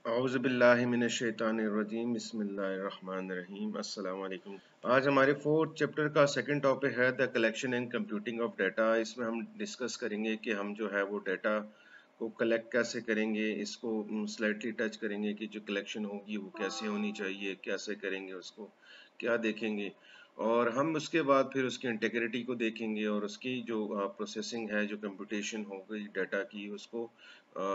औज़ुबिल्लाहिमिनश्शैतानिर्रजीम बिस्मिल्लाहिर्रहमानिर्रहीम अस्सलाम वालेकुम। आज हमारे फोर्थ चैप्टर का सेकंड टॉपिक है the collection and computing of data. इसमें हम डिस्कस करेंगे कि हम जो है वो डाटा को कलेक्ट कैसे करेंगे, इसको स्लाइटली टच करेंगे कि जो कलेक्शन होगी वो कैसे होनी चाहिए, कैसे करेंगे, उसको क्या देखेंगे, और हम उसके बाद फिर उसकी इंटीग्रिटी को देखेंगे और उसकी जो प्रोसेसिंग है, जो कंप्यूटेशन हो गई डाटा की, उसको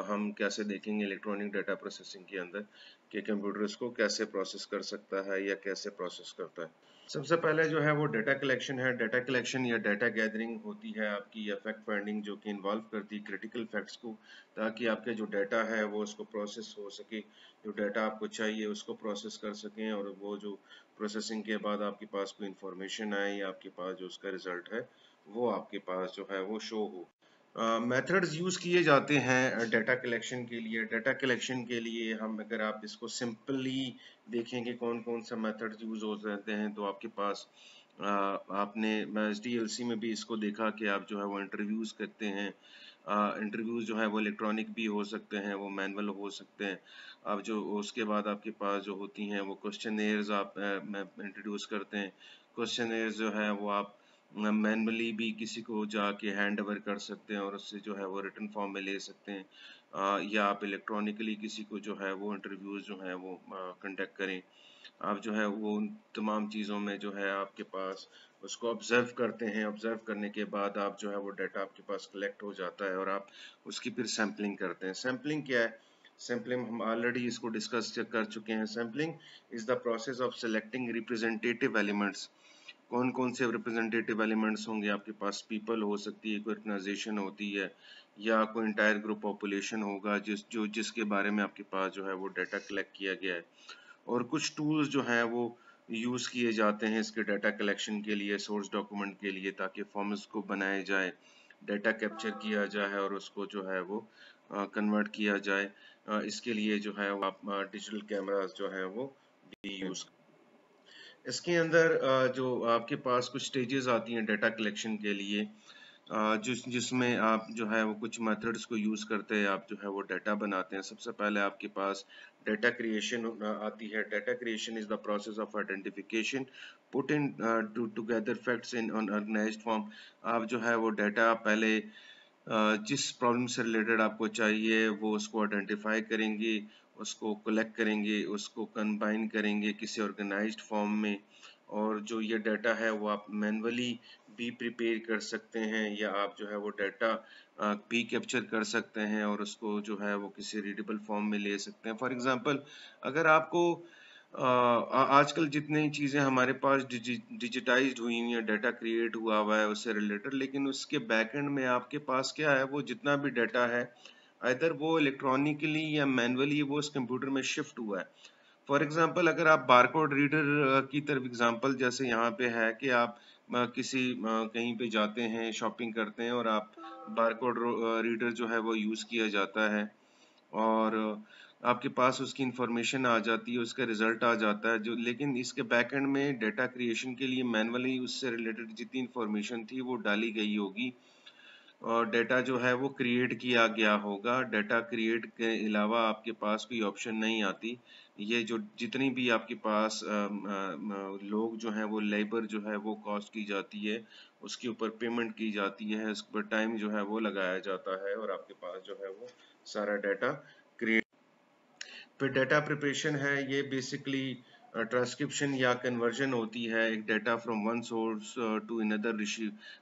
हम कैसे देखेंगे इलेक्ट्रॉनिक डाटा प्रोसेसिंग के अंदर कि कंप्यूटर उसको कैसे प्रोसेस कर सकता है या कैसे प्रोसेस करता है। सबसे पहले जो है वो डाटा कलेक्शन है। डाटा कलेक्शन या डाटा गैदरिंग होती है आपकी या फैक्ट फाइंडिंग, जो कि इन्वॉल्व करती है क्रिटिकल फैक्ट्स को, ताकि आपके जो डाटा है वो उसको प्रोसेस हो सके, जो डाटा आपको चाहिए उसको प्रोसेस कर सकें, और वो जो प्रोसेसिंग के बाद आपके पास कोई इंफॉर्मेशन आए या आपके पास जो उसका रिजल्ट है वो आपके पास जो है वो शो हो। मेथड्स यूज़ किए जाते हैं डाटा कलेक्शन के लिए। डाटा कलेक्शन के लिए हम, अगर आप इसको सिंपली देखेंगे कौन कौन सा मेथड्स यूज़ हो जाते हैं, तो आपके पास आपने एसडीएलसी में भी इसको देखा कि आप जो है वो इंटरव्यूज़ करते हैं। इंटरव्यूज़ जो है वो इलेक्ट्रॉनिक भी हो सकते हैं, वो मैनुअल हो सकते हैं। अब जो उसके बाद आपके पास जो होती हैं वो क्वेश्चनेयर्स आप इंट्रोड्यूस करते हैं। क्वेश्चनेयर्स जो है वो आप मैनुअली भी किसी को जाके हैंड ओवर कर सकते हैं और उससे जो है वो रिटन फॉर्म में ले सकते हैं, या आप इलेक्ट्रॉनिकली किसी को जो है वो इंटरव्यूज जो है वो कंडक्ट करें। आप जो है वो उन तमाम चीज़ों में जो है आपके पास उसको ऑब्जर्व करते हैं। ऑब्जर्व करने के बाद आप जो है वो डाटा आपके पास कलेक्ट हो जाता है और आप उसकी फिर सैम्पलिंग करते हैं। सैम्पलिंग क्या है? सैम्पलिंग हम ऑलरेडी इसको डिस्कस कर चुके हैं। Sampling is the process of selecting representative elements. कौन कौन से रिप्रेजेंटेटिव एलिमेंट्स होंगे आपके पास? पीपल हो सकती है, कोई ऑर्गेनाइजेशन होती है, या कोई इंटायर ग्रुप पॉपुलेशन होगा जिसके बारे में आपके पास जो है वो डाटा कलेक्ट किया गया है। और कुछ टूल्स जो हैं वो यूज़ किए जाते हैं इसके डाटा कलेक्शन के लिए, सोर्स डॉक्यूमेंट के लिए, ताकि फॉर्म्स को बनाया जाए, डाटा कैप्चर किया जाए और उसको जो है वो कन्वर्ट किया जाए। इसके लिए जो है वो आप डिजिटल कैमरास जो है वो भी यूज़। इसके अंदर जो आपके पास कुछ स्टेजेस आती हैं डाटा कलेक्शन के लिए, जिसमें आप जो है वो कुछ मेथड्स को यूज़ करते हैं, आप जो है वो डाटा बनाते हैं। सबसे पहले आपके पास डाटा क्रिएशन आती है। Data creation is the process of identification put in together facts in organised form. आप जो है वो डाटा पहले जिस प्रॉब्लम से रिलेटेड आपको चाहिए वो उसको आइडेंटिफाई करेंगे, उसको कलेक्ट करेंगे, उसको कंबाइन करेंगे किसी ऑर्गेनाइज्ड फॉर्म में, और जो ये डाटा है वो आप मैन्युअली भी प्रिपेयर कर सकते हैं, या आप जो है वो डाटा भी कैप्चर कर सकते हैं और उसको जो है वो किसी रीडेबल फॉर्म में ले सकते हैं। फॉर एग्जांपल, अगर आपको आजकल जितनी चीज़ें हमारे पास डिजिटाइज्ड हुई हुई हैं, डाटा क्रिएट हुआ है उससे रिलेटेड, लेकिन उसके बैकएंड में आपके पास क्या है, वो जितना भी डाटा है इधर वो इलेक्ट्रॉनिकली या मैन्युअली वो उस कंप्यूटर में शिफ्ट हुआ है। फॉर एग्जांपल, अगर आप बारकोड रीडर की तरफ एग्जांपल जैसे यहाँ पे है कि आप किसी कहीं पे जाते हैं, शॉपिंग करते हैं, और आप बारकोड रीडर जो है वो यूज़ किया जाता है, और आपके पास उसकी इंफॉर्मेशन आ जाती है, उसका रिजल्ट आ जाता है, जो लेकिन इसके बैक एंड में डाटा क्रिएशन के लिए मैनुअली उससे रिलेटेड जितनी इंफॉर्मेशन थी वो डाली गई होगी, और डाटा जो है वो क्रिएट किया गया होगा। डाटा क्रिएट के अलावा आपके पास कोई ऑप्शन नहीं आती। ये जो जितनी भी आपके पास लोग जो हैं वो लेबर जो है वो कॉस्ट की जाती है, उसके ऊपर पेमेंट की जाती है, उस पर टाइम जो है वो लगाया जाता है, और आपके पास जो है वो सारा डाटा क्रिएट। फिर डाटा प्रिपरेशन है, ये बेसिकली ट्रांसक्रिप्शन या कन्वर्जन होती है एक data from one source to another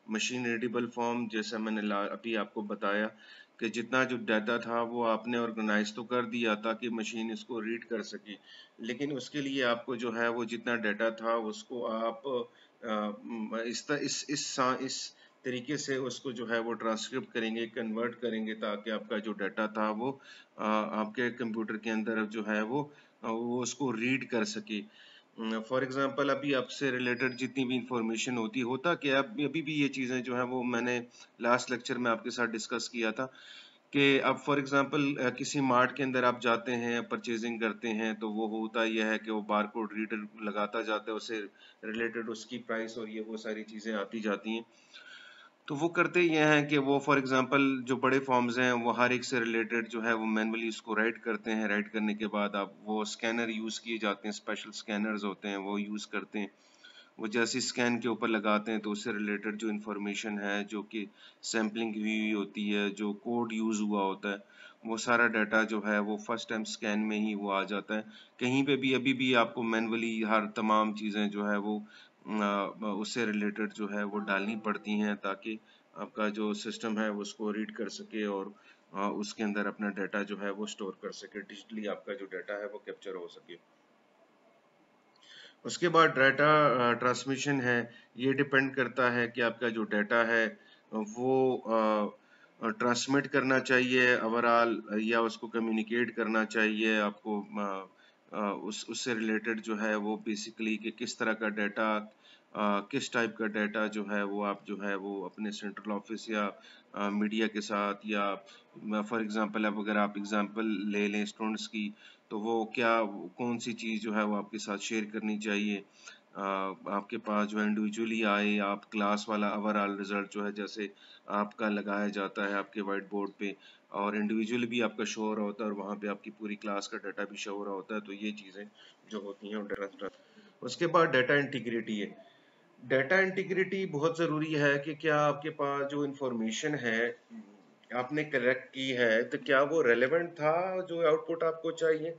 machine readable form. जैसा मैंने अभी आपको बताया कि जितना जो डाटा था वो आपने ऑर्गेनाइज तो कर दिया ताकि मशीन इसको रीड कर सके, लेकिन उसके लिए आपको जो है वो जितना डाटा था उसको आप इस तरीके से उसको जो है वो ट्रांसक्रिप्ट करेंगे, कन्वर्ट करेंगे, ताकि आपका जो डाटा था वो आपके कंप्यूटर के अंदर जो है वो उसको रीड कर सके। फॉर एग्जांपल, अभी आपसे रिलेटेड जितनी भी इंफॉर्मेशन होता क्या, अभी भी ये चीज़ें जो है वो मैंने लास्ट लेक्चर में आपके साथ डिस्कस किया था कि अब फॉर एग्जांपल किसी मार्ट के अंदर आप जाते हैं, परचेजिंग करते हैं, तो वो होता यह है कि वो बारकोड रीडर लगाता जाता है, उससे रिलेटेड उसकी प्राइस और ये वो सारी चीज़ें आती जाती हैं। तो वो करते ये हैं कि वो फॉर एग्जांपल जो बड़े फॉर्म्स हैं वो हर एक से रिलेटेड जो है वो मैनुअली उसको राइट करते हैं। राइट करने के बाद आप वो स्कैनर यूज़ किए जाते हैं, स्पेशल स्कैनर्स होते हैं वो यूज़ करते हैं। वो जैसे स्कैन के ऊपर लगाते हैं तो उससे रिलेटेड जो इन्फॉर्मेशन है, जो कि सैम्पलिंग हुई होती है, जो कोड यूज़ हुआ होता है, वो सारा डाटा जो है वो फर्स्ट टाइम स्कैन में ही वो आ जाता है। कहीं पे भी अभी भी आपको मैनुअली हर तमाम चीज़ें जो है वो उससे रिलेटेड जो है वो डालनी पड़ती हैं, ताकि आपका जो सिस्टम है वो उसको रीड कर सके और उसके अंदर अपना डाटा जो है वो स्टोर कर सके, डिजिटली आपका जो डाटा है वो कैप्चर हो सके। उसके बाद डाटा ट्रांसमिशन है, ये डिपेंड करता है कि आपका जो डाटा है वो ट्रांसमिट करना चाहिए ओवरऑल, या उसको कम्युनिकेट करना चाहिए आपको। उससे रिलेटेड जो है वो बेसिकली कि किस तरह का डाटा, किस टाइप का डाटा जो है वो आप जो है वो अपने सेंट्रल ऑफिस या मीडिया के साथ, या फॉर एग्जांपल अब अगर आप एग्जांपल ले लें स्टूडेंट्स की, तो वो क्या कौन सी चीज़ जो है वो आपके साथ शेयर करनी चाहिए। आपके पास जो है इंडिविजुअली आए, आप क्लास वाला ओवरऑल रिजल्ट जो है जैसे आपका लगाया जाता है आपके वाइट बोर्ड पे, और इंडिविजुअली भी आपका शो हो रहा होता है और वहाँ पे आपकी पूरी क्लास का डाटा भी शो हो रहा होता है। तो ये चीज़ें जो होती हैं डाटा। उसके बाद डाटा इंटीग्रिटी है। डाटा इंटीग्रिटी बहुत ज़रूरी है कि क्या आपके पास जो इंफॉर्मेशन है आपने कलेक्ट की है, तो क्या वो रेलेवेंट था जो आउटपुट आपको चाहिए,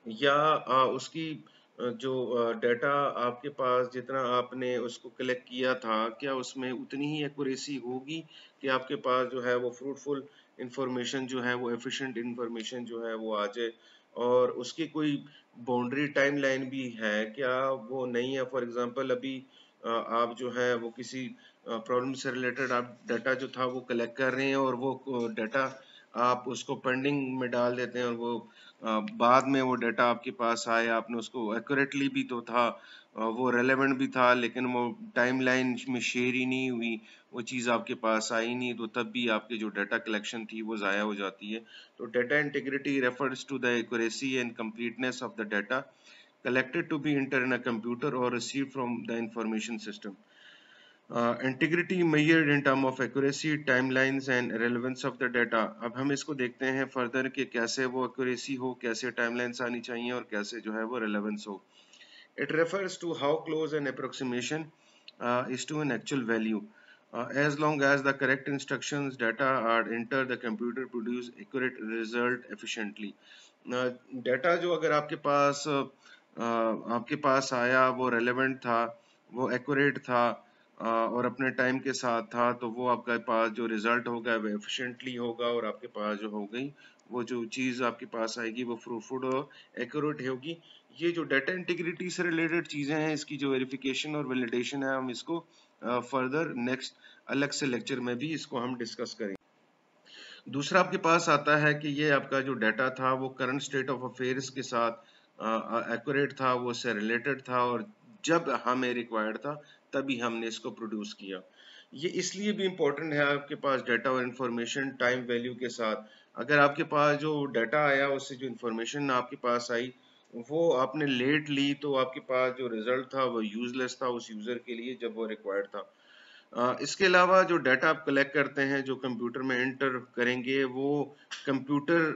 या उसकी जो डाटा आपके पास जितना आपने उसको कलेक्ट किया था, क्या उसमें उतनी ही एक्यूरेसी होगी कि आपके पास जो है वो फ्रूटफुल इंफॉर्मेशन जो है वो एफिशिएंट इंफॉर्मेशन जो है वो आ जाए। और उसकी कोई बाउंड्री टाइमलाइन भी है क्या, वो नहीं है। फॉर एग्जांपल अभी आप जो है वो किसी प्रॉब्लम से रिलेटेड आप डाटा जो था वो कलेक्ट कर रहे हैं, और वो डाटा आप उसको पेंडिंग में डाल देते हैं, और वो बाद में वो डाटा आपके पास आया, आपने उसको एक्यूरेटली भी तो था, वो रेलेवेंट भी था, लेकिन वो टाइमलाइन में शेयर ही नहीं हुई, वो चीज़ आपके पास आई नहीं, तो तब भी आपकी जो डाटा कलेक्शन थी वो ज़ाया हो जाती है। तो data integrity refers to the accuracy and completeness of the data collected to be entered in a computer or received from the information system. Integrity measured in term of accuracy, timelines and relevance of the data. अब हम इसको देखते हैं further कि कैसे वो accuracy हो, कैसे timelines आनी चाहिए और कैसे जो है वो relevance हो. It refers to how close an approximation is to an actual value. As long as the correct instructions data are entered, the computer produce accurate result efficiently. Data जो अगर आपके पास आया, वो relevant था, वो accurate था, और अपने टाइम के साथ था, तो वो आपके पास जो रिजल्ट होगा वो एफिशिएंटली होगा, और आपके पास जो हो गई वो जो चीज़ आपके पास आएगी वो फ्रूटफुल और एक्यूरेट होगी। ये जो डाटा इंटीग्रिटी से रिलेटेड चीज़ें हैं, इसकी जो वेरिफिकेशन और वैलिडेशन है, हम इसको फर्दर नेक्स्ट अलग से लेक्चर में भी इसको हम डिस्कस करेंगे। दूसरा आपके पास आता है कि ये आपका जो डाटा था वो करंट स्टेट ऑफ अफेयर्स के साथ एक्यूरेट था, वो उससे रिलेटेड था, और जब हमें रिक्वायर्ड था तभी हमने इसको प्रोड्यूस किया। ये इसलिए भी इम्पोर्टेंट है आपके पास डाटा और इन्फॉर्मेशन टाइम वैल्यू के साथ। अगर आपके पास जो डाटा आया, उससे जो इन्फॉर्मेशन आपके पास आई, वो आपने लेट ली, तो आपके पास जो रिजल्ट था वो यूजलेस था उस यूजर के लिए जब वो रिक्वायर्ड था। इसके अलावा जो डाटा आप कलेक्ट करते हैं, जो कंप्यूटर में एंटर करेंगे, वो कंप्यूटर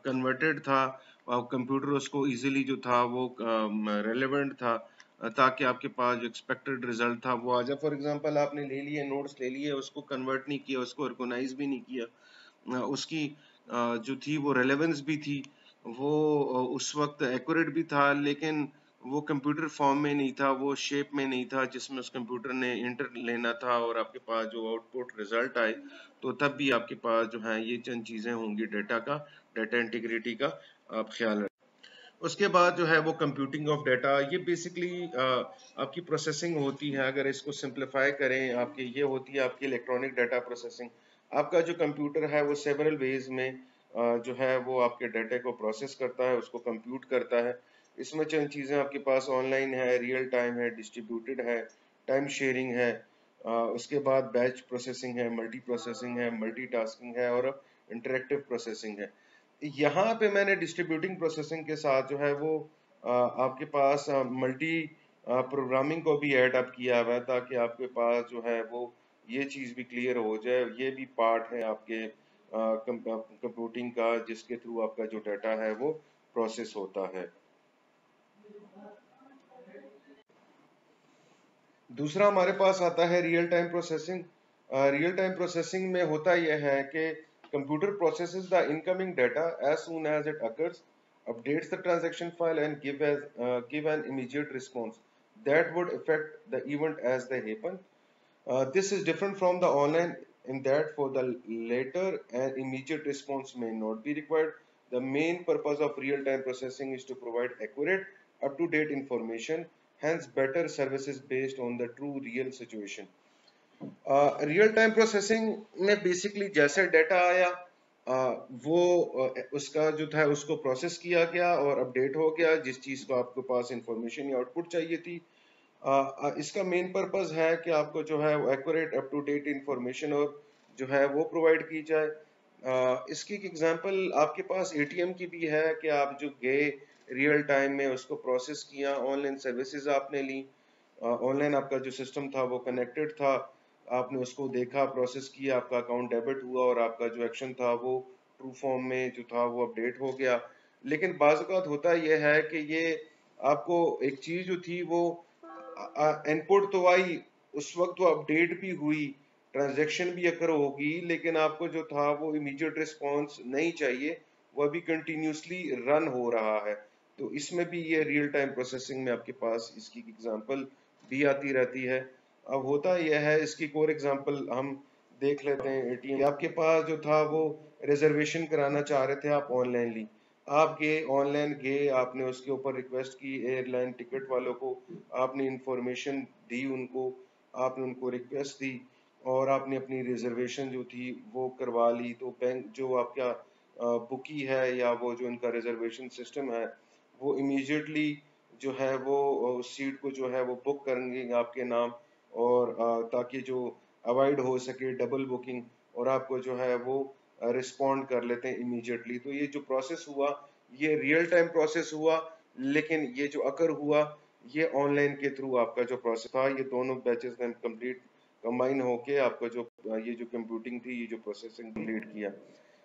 कन्वर्टेड था, और कंप्यूटर उसको इजीली जो था वो रेलेवेंट था, ताकि आपके पास जो एक्सपेक्टेड रिजल्ट था वो आ जाए। फॉर एग्जांपल आपने ले लिए नोट्स ले लिए, उसको कन्वर्ट नहीं किया, उसको ऑर्गेनाइज भी नहीं किया, उसकी जो थी वो रेलेवेंस भी थी, वो उस वक्त एक्यूरेट भी था, लेकिन वो कंप्यूटर फॉर्म में नहीं था, वो शेप में नहीं था जिसमें उस कंप्यूटर ने इंटर लेना था, और आपके पास जो आउटपुट रिजल्ट आए, तो तब भी आपके पास जो है ये चंद चीज़ें होंगी डाटा का, डाटा इंटीग्रिटी का आप ख्याल रखें। उसके बाद जो है वो कंप्यूटिंग ऑफ डाटा, ये बेसिकली आपकी प्रोसेसिंग होती है। अगर इसको सिंप्लीफाई करें, आपकी ये होती है आपकी इलेक्ट्रॉनिक डाटा प्रोसेसिंग। आपका जो कंप्यूटर है वो सेवरल वेज में जो है वो आपके डाटा को प्रोसेस करता है, उसको कंप्यूट करता है। इसमें चंद चीज़ें आपके पास ऑनलाइन है, रियल टाइम है, डिस्ट्रीब्यूटेड है, टाइम शेयरिंग है, उसके बाद बैच प्रोसेसिंग है, मल्टी प्रोसेसिंग है, मल्टीटास्किंग है, और इंटरेक्टिव प्रोसेसिंग है। यहाँ पे मैंने डिस्ट्रीब्यूटिंग प्रोसेसिंग के साथ जो है वो आपके पास मल्टी प्रोग्रामिंग को भी ऐड अप किया हुआ है, ताकि आपके पास जो है वो ये चीज़ भी क्लियर हो जाए। ये भी पार्ट है आपके कंप्यूटिंग का, जिसके थ्रू आपका जो डाटा है वो प्रोसेस होता है। दूसरा हमारे पास आता है real time processing. Real time processing में होता यह है कि computer processes the incoming data as soon as it occurs, updates the transaction file and give an immediate response that would affect the event as they happen. This is different from the online in that for the later an immediate response may not be required. The main purpose of real-time processing is to provide accurate, up-to-date information, hence better services based on the true real situation. Real time processing में basically जैसे data आया वो उसका जो था उसको process किया गया और अपडेट हो गया जिस चीज़ को आपके पास इंफॉर्मेशन या आउटपुट चाहिए थी। इसका मेन पर्पस है कि आपको जो है वो accurate up to date information और जो है वो प्रोवाइड की जाए। इसकी एग्जांपल आपके पास एटीएम की भी है कि आप जो गए रियल टाइम में उसको प्रोसेस किया, ऑनलाइन सर्विसेज आपने ली, ऑनलाइन आपका जो सिस्टम था वो कनेक्टेड था, आपने उसको देखा, प्रोसेस किया, आपका अकाउंट डेबिट हुआ और आपका जो एक्शन था वो ट्रू फॉर्म में जो था वो अपडेट हो गया। लेकिन बाज़ औक़ात होता यह है कि ये आपको एक चीज़ जो थी वो इनपुट तो आई, उस वक्त वो अपडेट भी हुई, ट्रांजैक्शन भी अकर होगी, लेकिन आपको जो था वो इमीडिएट रिस्पॉन्स नहीं चाहिए, वो अभी कंटिन्यूसली रन हो रहा है। तो इसमें भी ये रियल टाइम प्रोसेसिंग में आपके पास इसकी एग्जांपल भी आती रहती है। अब होता यह है, इसकी एक और एग्जांपल हम देख लेते हैं। एटीएम आपके पास जो था वो रिजर्वेशन कराना चाह रहे थे आप ऑनलाइनली, आप गए ऑनलाइन गए, आपने उसके ऊपर रिक्वेस्ट की एयरलाइन टिकट वालों को, आपने इंफॉर्मेशन दी उनको, आपने उनको रिक्वेस्ट दी और आपने अपनी रिजर्वेशन जो थी वो करवा ली। तो बैंक जो आपका बुकी है या वो जो इनका रिजर्वेशन सिस्टम है वो इमीडिएटली जो है वो उस सीट को जो है वो बुक करेंगे आपके नाम, और ताकि जो अवॉइड हो सके डबल बुकिंग, और आपको जो है वो रिस्पॉन्ड कर लेते हैं इमीडिएटली। तो ये जो प्रोसेस हुआ ये रियल टाइम प्रोसेस हुआ, लेकिन ये जो अकर हुआ ये ऑनलाइन के थ्रू आपका जो प्रोसेस था, ये दोनों बैचेस ने कंप्लीट कंबाइन होके आपका जो ये जो कंप्यूटिंग थी, ये जो प्रोसेसिंग कंप्लीट किया।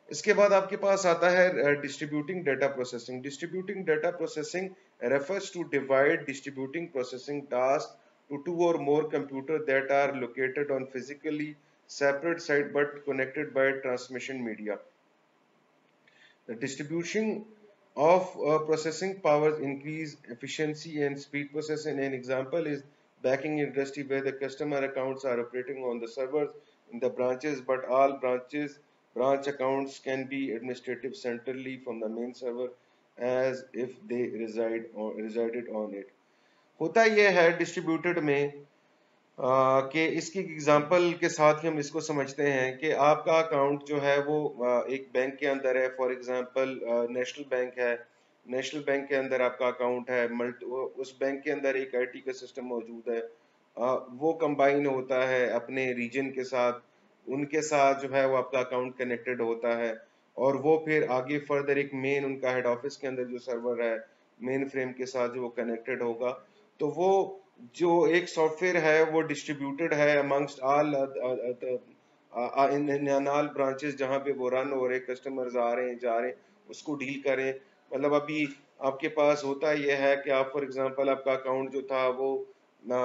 इसके बाद आपके पास आता है distributing data processing. Distributing data processing refers to divide distributing processing tasks to two or more computers that are located on physically separate site but connected by transmission media. The distribution of processing powers increase efficiency and speed processing. An example is banking industry where the customer accounts are operating on the servers in the branches, but all branch accounts can be administrated centrally from the main server as if they resided on it. होता यह है distributed में कि इसकी example के साथ ही हम इसको समझते हैं कि आपका अकाउंट जो है वो एक बैंक के अंदर है। फॉर एग्जांपल नेशनल बैंक है, नेशनल बैंक के अंदर आपका अकाउंट है, उस बैंक के अंदर एक आईटी का सिस्टम मौजूद है, वो कंबाइन होता है अपने रीजन के साथ, उनके साथ जो है वो आपका अकाउंट कनेक्टेड होता है और वो फिर आगे फर्दर एक मेन उनका हेड ऑफिस के अंदर जो सर्वर है मेन फ्रेम के साथ जो वो कनेक्टेड होगा। तो वो जो एक सॉफ्टवेयर है वो डिस्ट्रीब्यूटेड है amongst all in all branches जहाँ पे वो रन हो रहे, कस्टमर्स आ रहे हैं जा रहे हैं, उसको डील करें। मतलब अभी आपके पास होता यह है कि आप फॉर एग्जांपल आपका अकाउंट जो था वो ना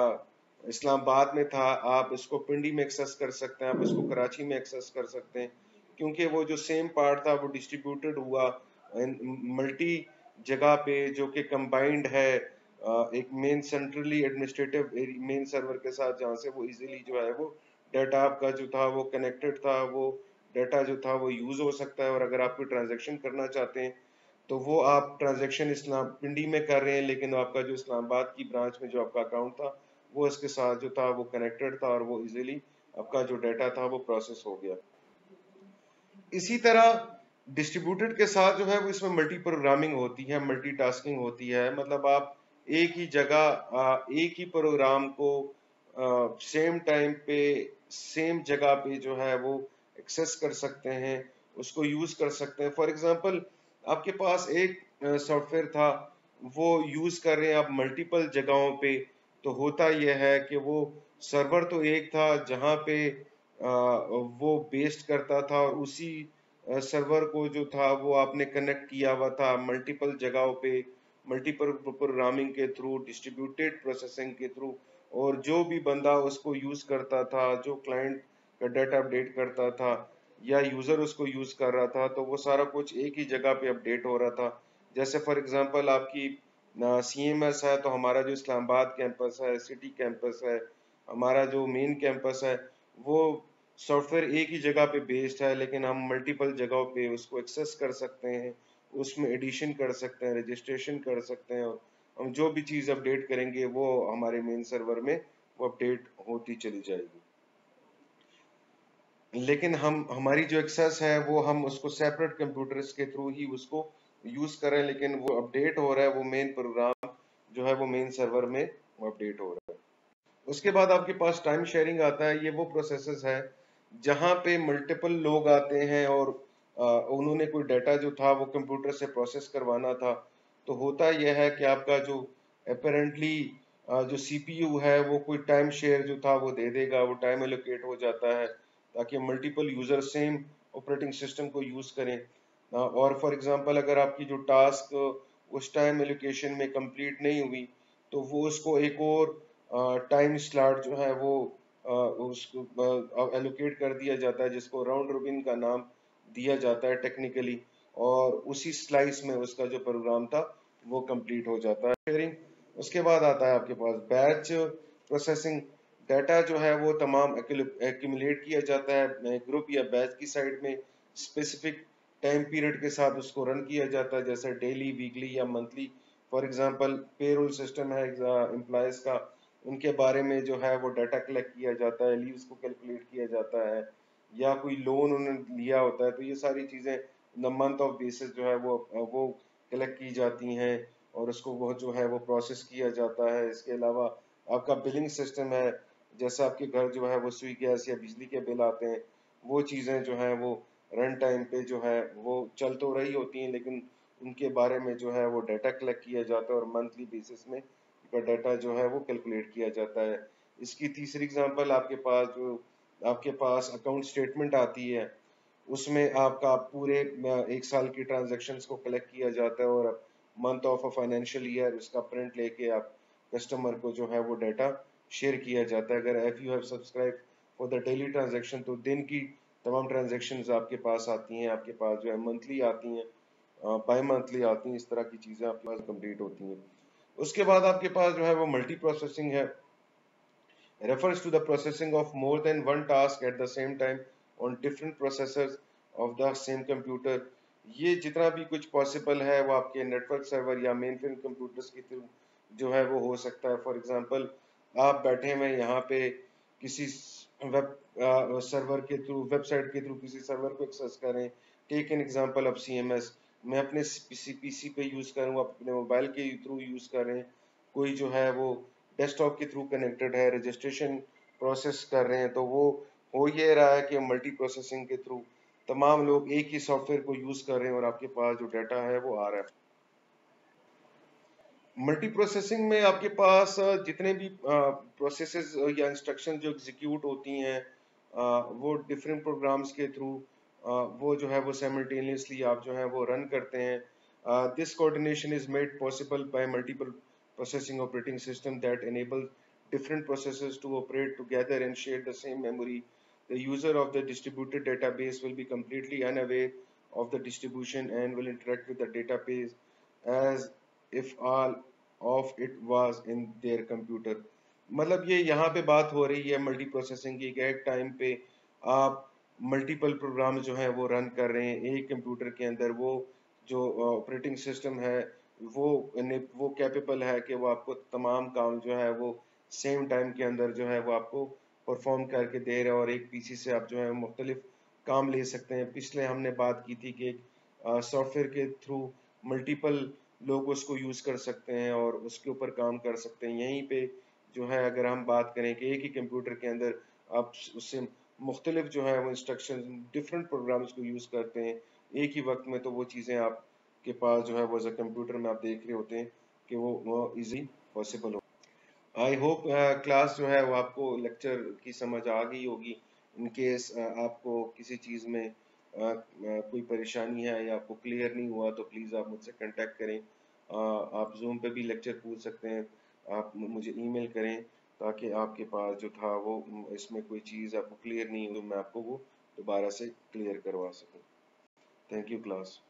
इस्लामाबाद में था, आप इसको पिंडी में एक्सेस कर सकते हैं, आप इसको कराची में एक्सेस कर सकते हैं, क्योंकि वो जो सेम पार्ट था वो डिस्ट्रीब्यूटेड हुआ मल्टी जगह पे जो कि कंबाइंड है एक main centrally administrative main server के साथ, जहाँ से वो इजीली जो है वो डाटा आपका जो था वो कनेक्टेड था, वो डाटा जो था वो यूज हो सकता है। और अगर आप कोई ट्रांजैक्शन करना चाहते हैं तो वो आप ट्रांजैक्शन इस्लाम पिंडी में कर रहे हैं, लेकिन आपका जो इस्लामाबाद की ब्रांच में जो आपका अकाउंट था वो इसके साथ जो था वो कनेक्टेड था और वो इजीली आपका जो डाटा था वो प्रोसेस हो गया। इसी तरह डिस्ट्रीब्यूटेड के साथ जो है वो इसमें मल्टी प्रोग्रामिंग होती है, मल्टीटास्किंग होती है। मतलब आप एक ही जगह एक ही प्रोग्राम को सेम टाइम पे सेम जगह पे जो है वो एक्सेस कर सकते हैं, उसको यूज कर सकते हैं। फॉर एग्जांपल आपके पास एक सॉफ्टवेयर था, वो यूज कर रहे हैं आप मल्टीपल जगहों पे, तो होता यह है कि वो सर्वर तो एक था जहाँ पे वो बेस्ड करता था, और उसी सर्वर को जो था वो आपने कनेक्ट किया हुआ था मल्टीपल जगहों पे, मल्टीपल प्रोग्रामिंग के थ्रू, डिस्ट्रीब्यूटेड प्रोसेसिंग के थ्रू, और जो भी बंदा उसको यूज करता था, जो क्लाइंट का डाटा अपडेट करता था या यूजर उसको यूज कर रहा था, तो वो सारा कुछ एक ही जगह पे अपडेट हो रहा था। जैसे फॉर एग्जांपल आपकी CMS है, तो हमारा जो इस्लामाबाद कैंपस है, सिटी कैंपस है, हमारा जो मेन कैंपस है, वो सॉफ्टवेयर एक ही जगह पे बेस्ड है, लेकिन हम मल्टीपल जगहों पे उसको एक्सेस कर सकते हैं, उसमें एडिशन कर सकते हैं, रजिस्ट्रेशन कर सकते हैं, और हम जो भी चीज़ अपडेट करेंगे वो हमारे मेन सर्वर में वो अपडेट होती चली जाएगी। लेकिन हम हमारी जो एक्सेस है वो हम उसको सेपरेट कंप्यूटर्स के थ्रू ही उसको यूज कर रहे हैं, लेकिन वो अपडेट हो रहा है, वो मेन प्रोग्राम जो है वो मेन सर्वर में वो अपडेट हो रहा है। उसके बाद आपके पास टाइम शेयरिंग आता है। ये वो प्रोसेसेस है जहां पे मल्टीपल लोग आते हैं और उन्होंने कोई डाटा जो था वो कंप्यूटर से प्रोसेस करवाना था। तो होता यह है कि आपका जो अपेरेंटली जो सीपीयू है वो कोई टाइम शेयर जो था वो दे देगा, वो टाइम एलोकेट हो जाता है ताकि multiple user same operating system को यूज करें। और फॉर एग्जांपल अगर आपकी जो टास्क उस टाइम एलोकेशन में कंप्लीट नहीं हुई, तो वो उसको एक और टाइम स्लॉट जो है वो उसको एलोकेट कर दिया जाता है, जिसको राउंड रोबिन का नाम दिया जाता है टेक्निकली, और उसी स्लाइस में उसका जो प्रोग्राम था वो कंप्लीट हो जाता है शेयरिंग। उसके बाद आता है आपके पास बैच प्रोसेसिंग। डाटा जो है वो तमाम एक्यूमुलेट किया जाता है ग्रुप या बैच की साइड में, स्पेसिफिक टाइम पीरियड के साथ उसको रन किया जाता है, जैसे डेली, वीकली या monthly. For example payroll system है एम्प्लॉयज का, उनके बारे में जो है वो डाटा कलेक्ट किया जाता है, लीव्स को कैलकुलेट किया जाता है, या कोई लोन उन्होंने लिया होता है, तो ये सारी चीजें द मंथ ऑफ बेसिस जो है वो कलेक्ट की जाती हैं, और उसको वो जो है वो प्रोसेस किया जाता है। इसके अलावा आपका बिलिंग सिस्टम है, जैसे आपके घर जो है वो स्विच गैस या बिजली के बिल आते हैं, वो चीजें जो है वो रन टाइम पे जो है वो चल तो रही होती हैं, लेकिन उनके बारे में जो है वो डाटा कलेक्ट किया जाता है और मंथली बेसिस में का डाटा जो है वो कैलकुलेट किया जाता है। इसकी तीसरी एग्जांपल आपके पास अकाउंट स्टेटमेंट आती है, उसमें आपका पूरे एक साल की ट्रांजैक्शंस को कलेक्ट किया जाता है, और month of a financial year उसका प्रिंट लेके आप कस्टमर को जो है वो डाटा शेयर किया जाता है। अगर if you have subscribe for the daily transaction, तो दिन की तमाम ट्रांजैक्शंस आपके पास आती हैं, आपके पास जो है मंथली आती हैं, बाई मंथली आती हैं, इस तरह की चीजें आपके पास कंप्लीट होती हैं। उसके बाद आपके पास जो है वो मल्टी प्रोसेसिंग है, refers to the processing of more than one task at the same time on different processors of the same computer। ये जितना भी कुछ पॉसिबल है वो आपके नेटवर्क सर्वर या मेन फ्रेम कंप्यूटर्स के थ्रू जो है वो हो सकता है। फॉर एग्जांपल आप बैठे हुए यहाँ पे किसी वेब सर्वर के थ्रू, वेबसाइट के थ्रू किसी सर्वर को एक्सेस करें। Take an example of CMS, मैं अपने पीसी पे यूज करूँ, आप अपने मोबाइल के थ्रू यूज करें, कोई जो है वो डेस्कटॉप के थ्रू कनेक्टेड है, रजिस्ट्रेशन प्रोसेस कर रहे हैं, तो वो हो ये रहा है कि मल्टी प्रोसेसिंग के थ्रू तमाम लोग एक ही सॉफ्टवेयर को यूज कर रहे हैं और आपके पास जो डाटा है वो आ रहा है। मल्टी प्रोसेसिंग में आपके पास जितने भी प्रोसेसेस या इंस्ट्रक्शन जो एग्जीक्यूट होती हैं, वो डिफरेंट प्रोग्राम्स के थ्रू वो जो है वो साइमल्टेनियसली आप जो है वो रन करते हैं। This coordination is made possible by multiple processing operating system that enable different processes to operate together and share the same memory. The user of the distributed database will be completely unaware of the distribution and will interact with the database as if all of it was in their computer। मतलब ये यहाँ पे बात हो रही है multi processing की, एक टाइम पे आप मल्टीपल प्रोग्राम जो है वो रन कर रहे हैं एक कंप्यूटर के अंदर। वो जो ऑपरेटिंग सिस्टम है वो वो कैपेबल है कि वो आपको तमाम काम जो है वो सेम टाइम के अंदर जो है वो आपको परफॉर्म करके दे रहा है, और एक पीसी से आप जो है मुख्तलिफ काम ले सकते हैं। पिछले हमने बात की थी कि सॉफ्टवेयर के थ्रू मल्टीपल लोग उसको यूज कर सकते हैं और उसके ऊपर काम कर सकते हैं। यहीं पे जो है अगर हम बात करें कि एक ही कंप्यूटर के अंदर आप उससे मुख्तलिफ जो है वो इंस्ट्रक्शन डिफरेंट प्रोग्राम्स को यूज करते हैं एक ही वक्त में, तो वो चीज़ें आपके पास जो है वो कंप्यूटर में आप देख रहे होते हैं कि वो इजी पॉसिबल हो। आई होप क्लास जो है वो आपको लेक्चर की समझ आ गई होगी। इन केस आपको किसी चीज़ में कोई परेशानी है या आपको क्लियर नहीं हुआ तो प्लीज़ आप मुझसे कांटेक्ट करें। आप जूम पे भी लेक्चर पूछ सकते हैं, आप मुझे ईमेल करें ताकि आपके पास जो था वो इसमें कोई चीज़ आपको क्लियर नहीं हुई तो मैं आपको वो दोबारा से क्लियर करवा सकूं। Thank you class.